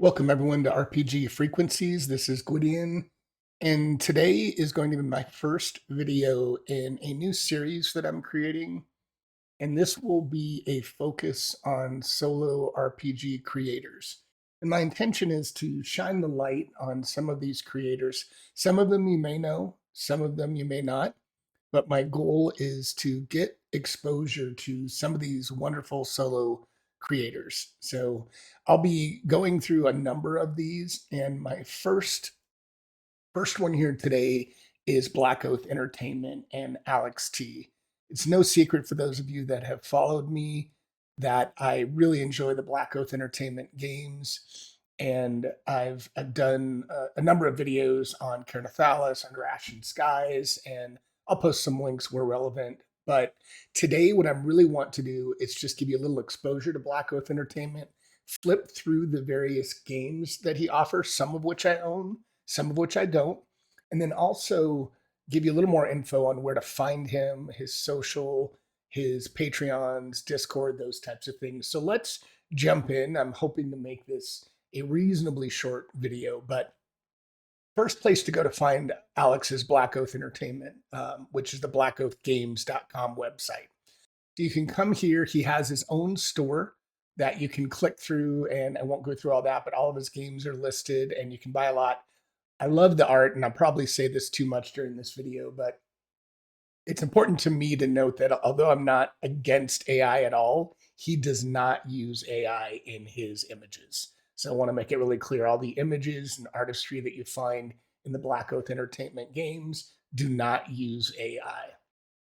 Welcome everyone to RPG Frequencies. This is Gwydion, and today is going to be my first video in a new series that I'm creating, and this will be a focus on solo RPG creators. And my intention is to shine the light on some of these creators. Some of them you may know, some of them you may not, but my goal is to get exposure to some of these wonderful solo creators. So I'll be going through a number of these, and my first one here today is Blackoath Entertainment and Alext T. It's no secret for those of you that have followed me that I really enjoy the Blackoath Entertainment games, and I've done a number of videos on Ker Nethalas under Ashen skies, and I'll post some links where relevant. But today, what I really want to do is just give you a little exposure to Blackoath Entertainment, flip through the various games that he offers, some of which I own, some of which I don't, and then also give you a little more info on where to find him, his social, his Patreons, Discord, those types of things. So let's jump in. I'm hoping to make this a reasonably short video, but first place to go to find Alex is Blackoath Entertainment, which is the blackoathgames.com website. So you can come here. He has his own store that you can click through, and I won't go through all that, but all of his games are listed and you can buy a lot. I love the art, and I'll probably say this too much during this video, but it's important to me to note that although I'm not against AI at all, he does not use AI in his images. So I want to make it really clear, all the images and artistry that you find in the Blackoath Entertainment games do not use AI.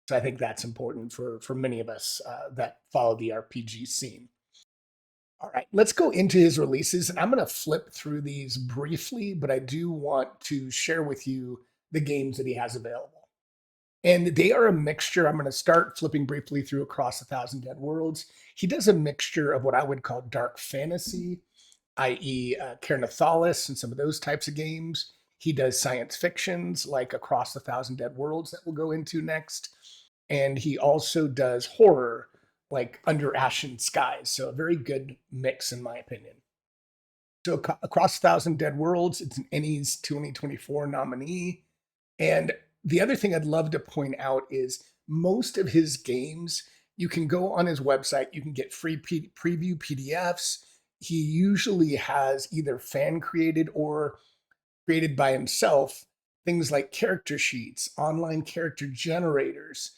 So I think that's important for many of us that follow the RPG scene. All right, let's go into his releases, and I'm going to flip through these briefly, but I do want to share with you the games that he has available. And they are a mixture. I'm going to start flipping briefly through Across a Thousand Dead Worlds. He does a mixture of what I would call dark fantasy, i.e., Ker Nethalas and some of those types of games. He does science fictions like Across a Thousand Dead Worlds that we'll go into next. And he also does horror like Under Ashen Skies. So a very good mix, in my opinion. So Across a Thousand Dead Worlds, it's an ENnies 2024 nominee. And the other thing I'd love to point out is most of his games, you can go on his website, you can get free preview PDFs. He usually has either fan created or created by himself, things like character sheets, online character generators,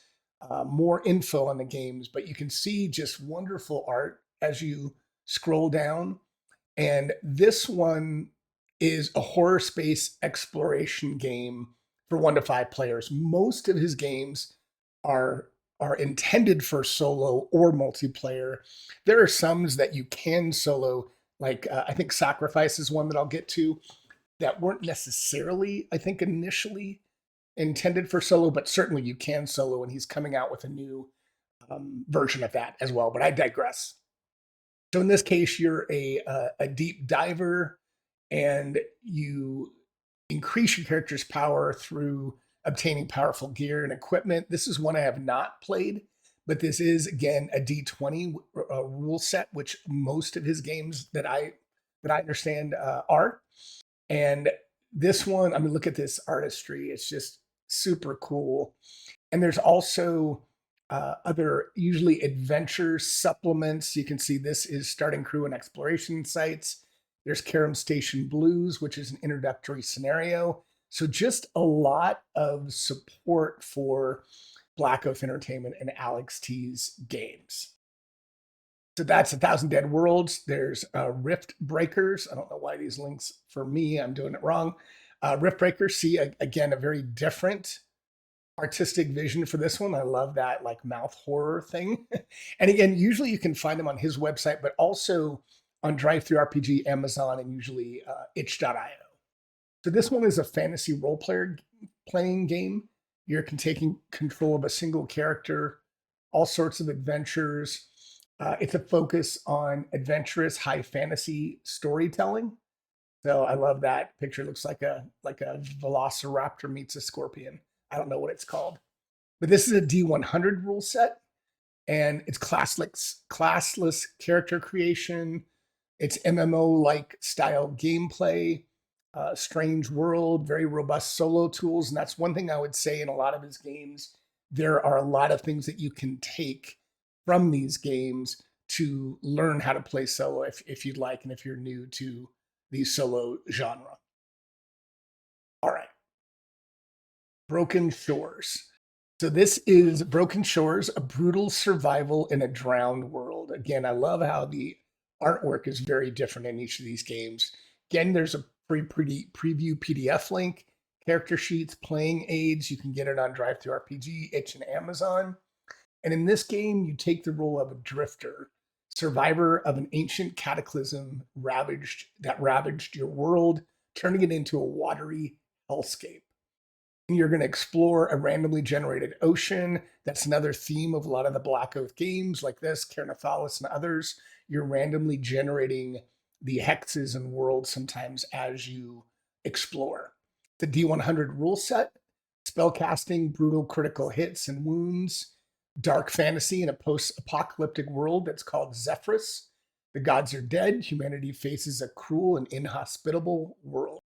more info on the games, but you can see just wonderful art as you scroll down. And this one is a horror space exploration game for 1 to 5 players. Most of his games are intended for solo or multiplayer. There are some that you can solo, like I think Sacrifice is one that I'll get to, that weren't necessarily, I think, initially intended for solo, but certainly you can solo, and he's coming out with a new version of that as well. But I digress. So in this case, you're a deep diver, and you increase your character's power through obtaining powerful gear and equipment. This is one I have not played, but this is, again, a D20 rule set, which most of his games that I understand are. And this one, I mean, look at this artistry. It's just super cool. And there's also other, usually adventure supplements. You can see this is starting crew and exploration sites. There's Karam Station Blues, which is an introductory scenario. So just a lot of support for Blackoath Entertainment and Alext T's games. So that's A Thousand Dead Worlds. There's Riftbreakers. I don't know why these links, for me, I'm doing it wrong. Riftbreakers, see, again, a very different artistic vision for this one. I love that like mouth horror thing. And again, usually you can find them on his website, but also on DriveThruRPG, Amazon, and usually itch.io. So this one is a fantasy role playing game. You're taking control of a single character, all sorts of adventures. It's a focus on adventurous high fantasy storytelling. So I love that picture. It looks like a velociraptor meets a scorpion. I don't know what it's called, but this is a D100 rule set, and it's classless character creation. It's MMO-like style gameplay, strange world, very robust solo tools. And that's one thing I would say in a lot of his games. There are a lot of things that you can take from these games to learn how to play solo if you'd like, and if you're new to the solo genre. All right, Broken Shores. So this is Broken Shores, a brutal survival in a drowned world. Again, I love how the artwork is very different in each of these games. Again, there's a pretty preview PDF link, character sheets, playing aids. You can get it on DriveThruRPG, itch, and Amazon. And in this game, you take the role of a drifter, survivor of an ancient cataclysm that ravaged your world, turning it into a watery hellscape. You're going to explore a randomly generated ocean. That's another theme of a lot of the Blackoath games like this, Ker Nethalas and others. You're randomly generating the hexes and worlds sometimes as you explore. The D100 rule set, spellcasting, brutal critical hits and wounds, dark fantasy in a post-apocalyptic world that's called Zephyrus. The gods are dead. Humanity faces a cruel and inhospitable world.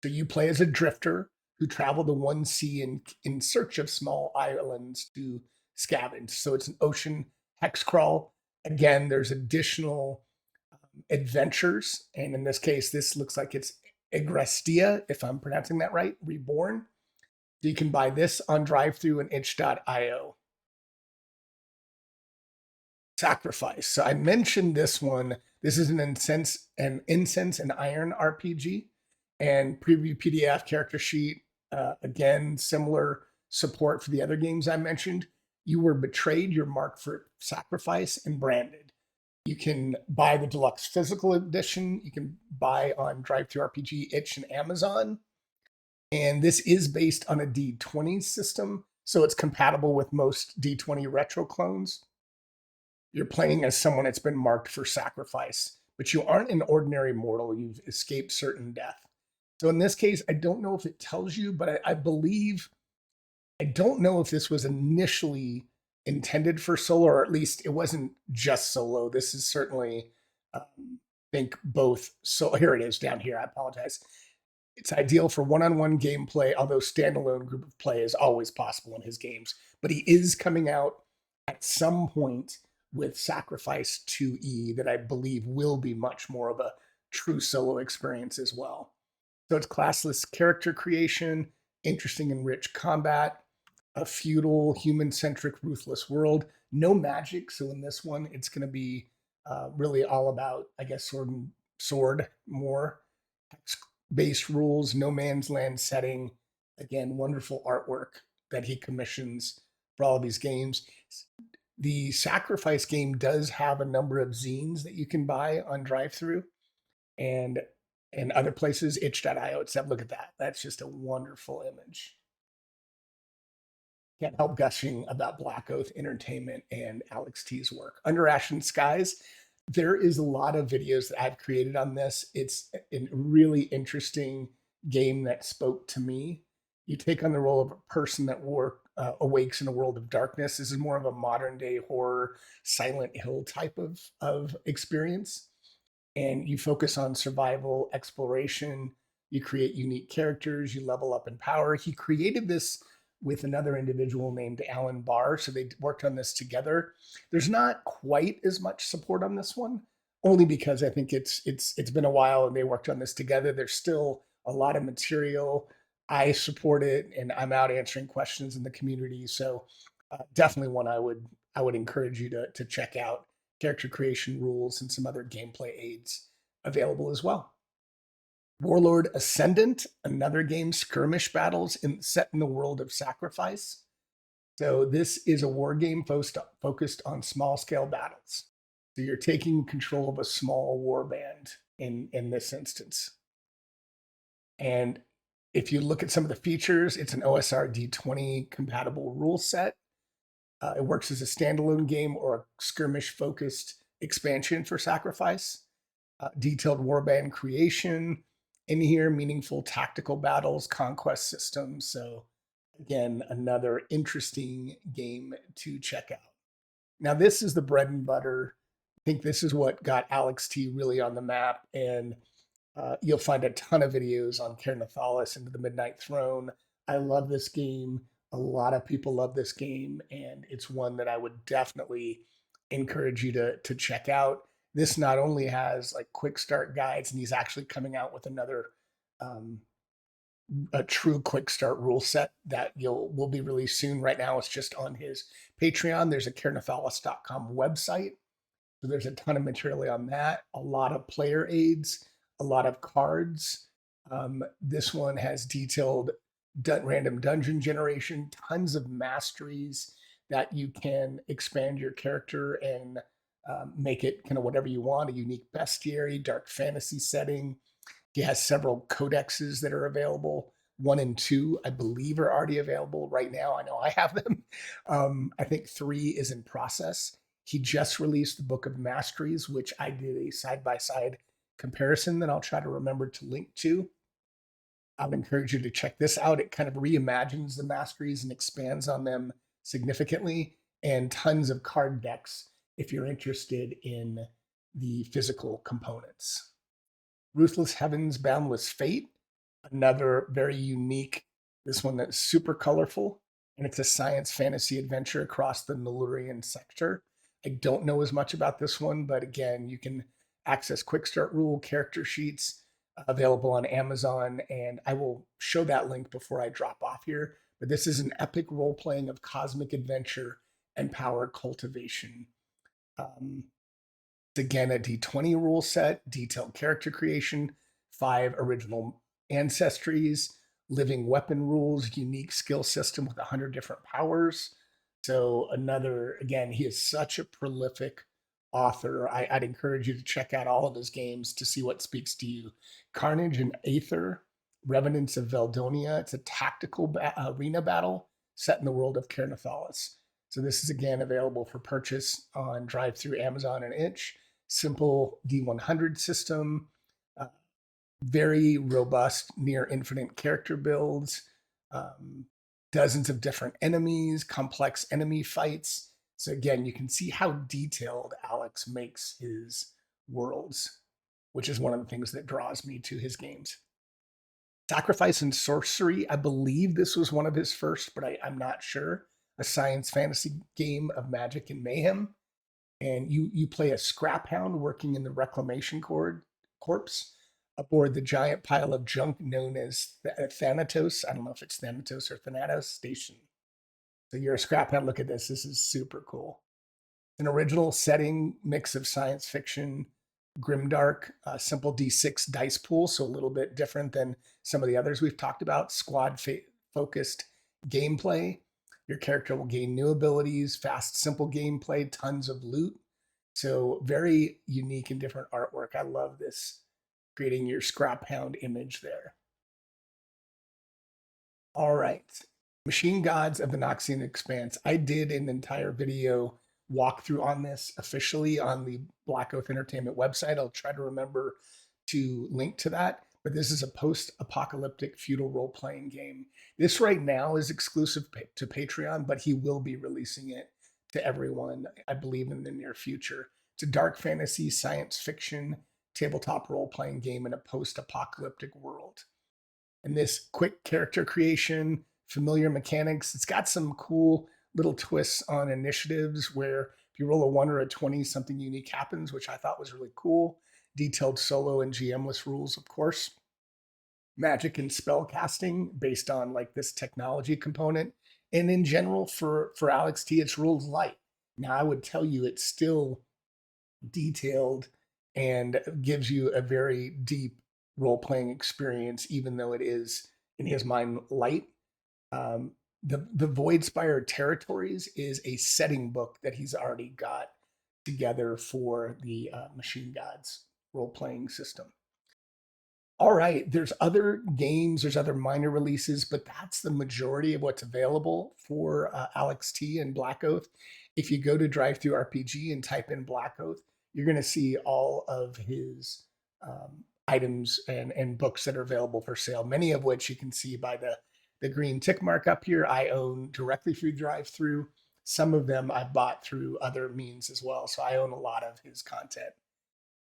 So you play as a drifter who travel the one sea in search of small islands to scavenge. So it's an ocean hex crawl. Again, there's additional adventures. And in this case, this looks like it's Egrestia, if I'm pronouncing that right, Reborn. So you can buy this on DriveThru and itch.io. Sacrifice. So I mentioned this one. This is an incense and iron RPG. And preview PDF, character sheet, again, similar support for the other games I mentioned. You were betrayed, you're marked for sacrifice and branded. You can buy the deluxe physical edition. You can buy on DriveThruRPG, itch, and Amazon. And this is based on a D20 system, so it's compatible with most D20 retro clones. You're playing as someone that's been marked for sacrifice, but you aren't an ordinary mortal. You've escaped certain death. So in this case, I don't know if it tells you, but I believe, I don't know if this was initially intended for solo, or at least it wasn't just solo. This is certainly, I think both. So here it is down here. I apologize. It's ideal for one-on-one gameplay, although standalone group of play is always possible in his games. But he is coming out at some point with Sacrifice 2E that I believe will be much more of a true solo experience as well. So it's classless character creation, interesting and rich combat, a feudal, human-centric, ruthless world. No magic, so in this one, it's going to be really all about, I guess, sword more. Hex-based rules, no man's land setting. Again, wonderful artwork that he commissions for all of these games. The Sacrifice game does have a number of zines that you can buy on DriveThru. And other places, itch.io, except look at that. That's just a wonderful image. Can't help gushing about Blackoath Entertainment and Alext T's work. Under Ashen Skies, there is a lot of videos that I've created on this. It's a really interesting game that spoke to me. You take on the role of a person that awakes in a world of darkness. This is more of a modern day horror, Silent Hill type of experience. And you focus on survival, exploration, you create unique characters, you level up in power. He created this with another individual named Alan Barr, so they worked on this together. There's not quite as much support on this one, only because I think it's been a while and they worked on this together. There's still a lot of material. I support it, and I'm out answering questions in the community. So definitely one I would encourage you to check out. Character creation rules and some other gameplay aids available as well. Warlord Ascendant, another game, skirmish battles set in the world of Sacrifice. So this is a war game focused on small scale battles. So you're taking control of a small war band in this instance. And if you look at some of the features, it's an OSR D20 compatible rule set. It works as a standalone game or a skirmish-focused expansion for Sacrifice. Detailed warband creation in here, meaningful tactical battles, conquest systems. So again, another interesting game to check out. Now, this is the bread and butter think this is what got Alext T really on the map, and you'll find a ton of videos on Ker Nethalas into the Midnight Throne. I love this game. A lot of people love this game, and it's one that I would definitely encourage you to check out. This not only has like quick start guides, and he's actually coming out with another um, a true quick start rule set that will be released soon. Right now, it's just on his Patreon. There's a kernethalas.com website, so there's a ton of material on that. A lot of player aids, a lot of cards. This one has detailed random dungeon generation, tons of masteries that you can expand your character and make it kind of whatever you want, a unique bestiary, dark fantasy setting. He has several codexes that are available. 1 and 2, I believe, are already available right now. I know I have them. I think 3 is in process. He just released the Book of Masteries, which I did a side-by-side comparison that I'll try to remember to link to. I would encourage you to check this out. It kind of reimagines the masteries and expands on them significantly, and tons of card decks if you're interested in the physical components. Ruthless Heavens, Boundless Fate, another very unique, this one that's super colorful, and it's a science fantasy adventure across the Nulurian sector. I don't know as much about this one, but again, you can access quick start rule character sheets available on Amazon, and I will show that link before I drop off here. But this is an epic role playing of cosmic adventure and power cultivation. It's again a D20 rule set, detailed character creation, 5 original ancestries, living weapon rules, unique skill system with 100 different powers. So another, again, he is such a prolific author. I'd encourage you to check out all of his games to see what speaks to you. Carnage and Aether, Revenants of Veldonia. It's a tactical arena battle set in the world of Ker Nethalas. So this is again available for purchase on drive-through Amazon and itch. Simple D100 system, very robust near infinite character builds, dozens of different enemies, complex enemy fights. So again, you can see how detailed Alex makes his worlds, which is one of the things that draws me to his games. Sacrifice and Sorcery, I believe this was one of his first, but I'm not sure. A science fantasy game of magic and mayhem. And you play a scrap hound working in the reclamation corps aboard the giant pile of junk known as Thanatos. I don't know if it's Thanatos or Thanatos Station. So you're a scrap hound. Look at this. This is super cool. An original setting mix of science fiction, grimdark, simple D6 dice pool, so a little bit different than some of the others we've talked about. Squad focused gameplay. Your character will gain new abilities, fast, simple gameplay, tons of loot. So very unique and different artwork. I love this, creating your scrap hound image there. All right. Machine Gods of the Noxian Expanse. I did an entire video walkthrough on this officially on the Blackoath Entertainment website. I'll try to remember to link to that. But this is a post-apocalyptic feudal role-playing game. This right now is exclusive to Patreon, but he will be releasing it to everyone, I believe, in the near future. It's a dark fantasy, science fiction, tabletop role-playing game in a post-apocalyptic world. And this quick character creation, familiar mechanics, it's got some cool little twists on initiatives where if you roll a 1 or a 20, something unique happens, which I thought was really cool. Detailed solo and GM-less rules, of course. Magic and spell casting based on like this technology component. And in general, for Alext T, it's rules light. Now, I would tell you it's still detailed and gives you a very deep role-playing experience, even though it is, in his mind, light. The Voidspire Territories is a setting book that he's already got together for the Machine Gods role-playing system. All right, there's other games, there's other minor releases, but that's the majority of what's available for Alext T and Blackoath. If you go to DriveThruRPG and type in Blackoath, you're going to see all of his items and books that are available for sale, many of which you can see by the green tick mark up here. I own directly through DriveThru. Some of them I bought through other means as well. So I own a lot of his content.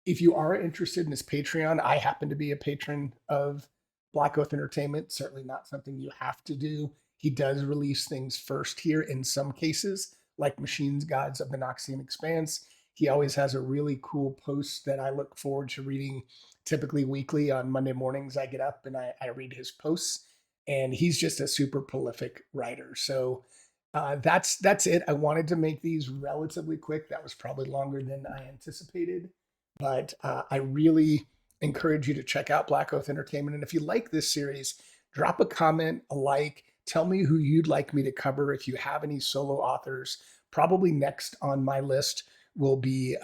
If you are interested in his Patreon, I happen to be a patron of Blackoath Entertainment. Certainly not something you have to do. He does release things first here in some cases, like Machines Gods of the Noxian Expanse. He always has a really cool post that I look forward to reading, typically weekly on Monday mornings. I get up and I read his posts, and he's just a super prolific writer. So that's it. I wanted to make these relatively quick. That was probably longer than I anticipated, but I really encourage you to check out Blackoath Entertainment. And if you like this series, drop a comment, a like, tell me who you'd like me to cover. If you have any solo authors, probably next on my list will be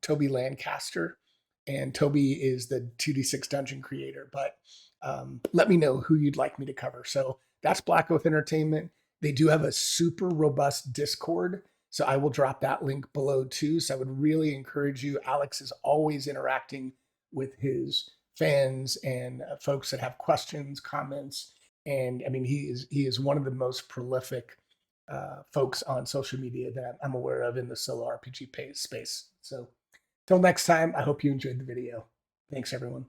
Toby Lancaster. And Toby is the 2D6 dungeon creator, but let me know who you'd like me to cover. So that's Black Oath Entertainment. They do have a super robust Discord, so I will drop that link below too. So I would really encourage you. Alex is always interacting with his fans and folks that have questions, comments, and I mean he is one of the most prolific folks on social media that I'm aware of in the solo RPG space. So till next time, I hope you enjoyed the video. Thanks everyone.